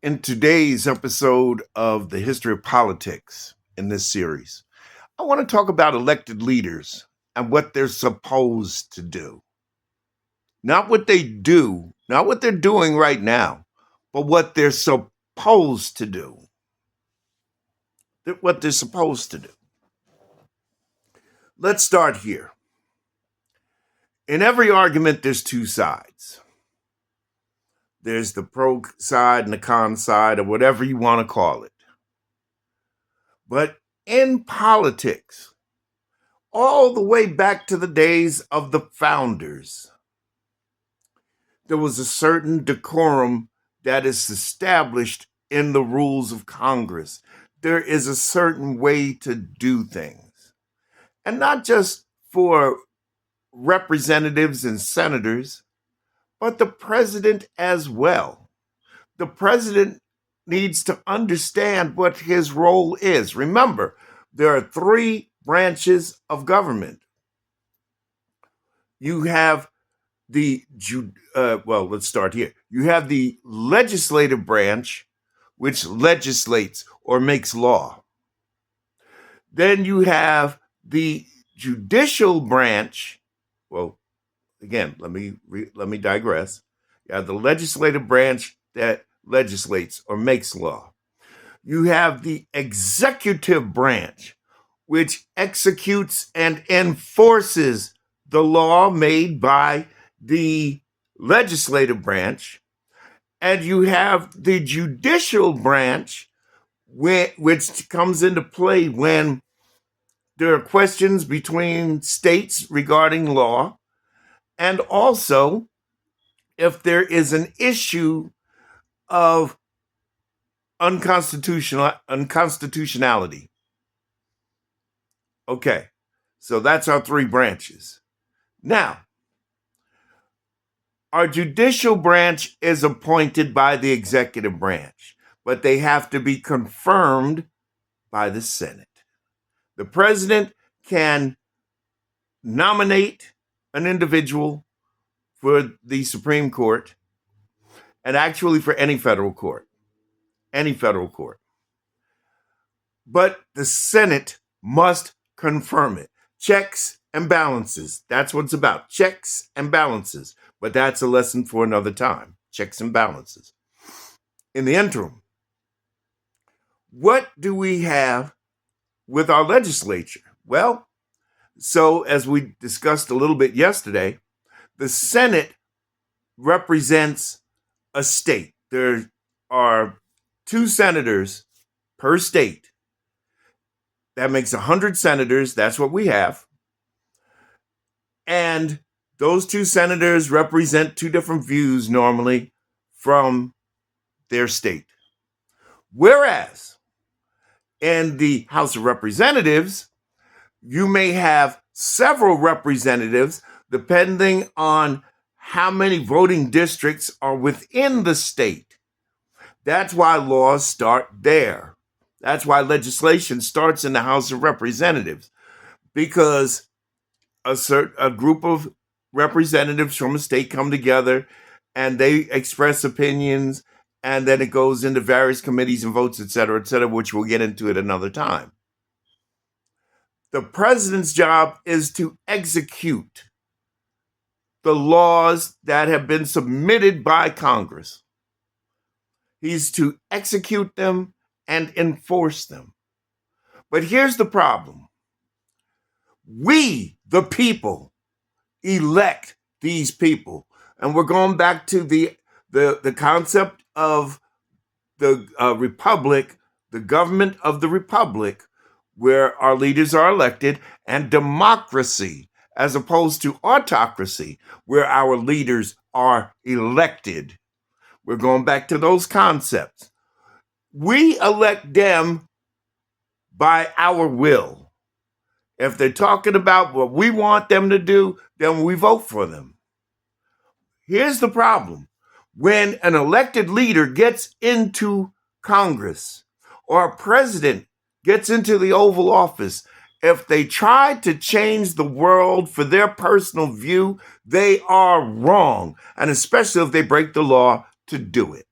In today's episode of the History of Politics in this series, I want to talk about elected leaders and what they're supposed to do. Not what they do, not what they're doing right now, but what they're supposed to do. What they're supposed to do. Let's start here. In every argument, there's two sides. There's the pro side and the con side, or whatever you want to call it. But in politics, all the way back to the days of the founders, there was a certain decorum that is established in the rules of Congress. There is a certain way to do things. And not just for representatives and senators, but the president as well. The president needs to understand what his role is. Remember, there are three branches of government. You have let's start here. You have the legislative branch, which legislates or makes law. Then you have the judicial branch. Well, again, let me digress. You have the legislative branch that legislates or makes law. You have the executive branch, which executes and enforces the law made by the legislative branch. And you have the judicial branch, which comes into play when there are questions between states regarding law, and also if there is an issue of unconstitutionality. Okay, so that's our three branches. Now, our judicial branch is appointed by the executive branch, but they have to be confirmed by the Senate. The president can nominate an individual for the Supreme Court, and actually for any federal court. But the Senate must confirm it. Checks and balances. That's what it's about. Checks and balances. But that's a lesson for another time. Checks and balances. In the interim, what do we have with our legislature? Well, so as we discussed a little bit yesterday, the Senate represents a state. There are 2 senators per state. That makes 100 senators. That's what we have. And those 2 senators represent 2 different views normally from their state. Whereas in the House of Representatives, you may have several representatives depending on how many voting districts are within the state. That's why laws start there. That's why legislation starts in the House of Representatives, because a group of representatives from a state come together and they express opinions, and then it goes into various committees and votes, et cetera, which we'll get into at another time. The president's job is to execute the laws that have been submitted by Congress. He's to execute them and enforce them. But here's the problem. We, the people, elect these people. And we're going back to the concept of the republic, the government of the republic, where our leaders are elected, and democracy, as opposed to autocracy, where our leaders are elected. We're going back to those concepts. We elect them by our will. If they're talking about what we want them to do, then we vote for them. Here's the problem. When an elected leader gets into Congress, or a president gets into the Oval Office, if they try to change the world for their personal view, they are wrong. And especially if they break the law to do it.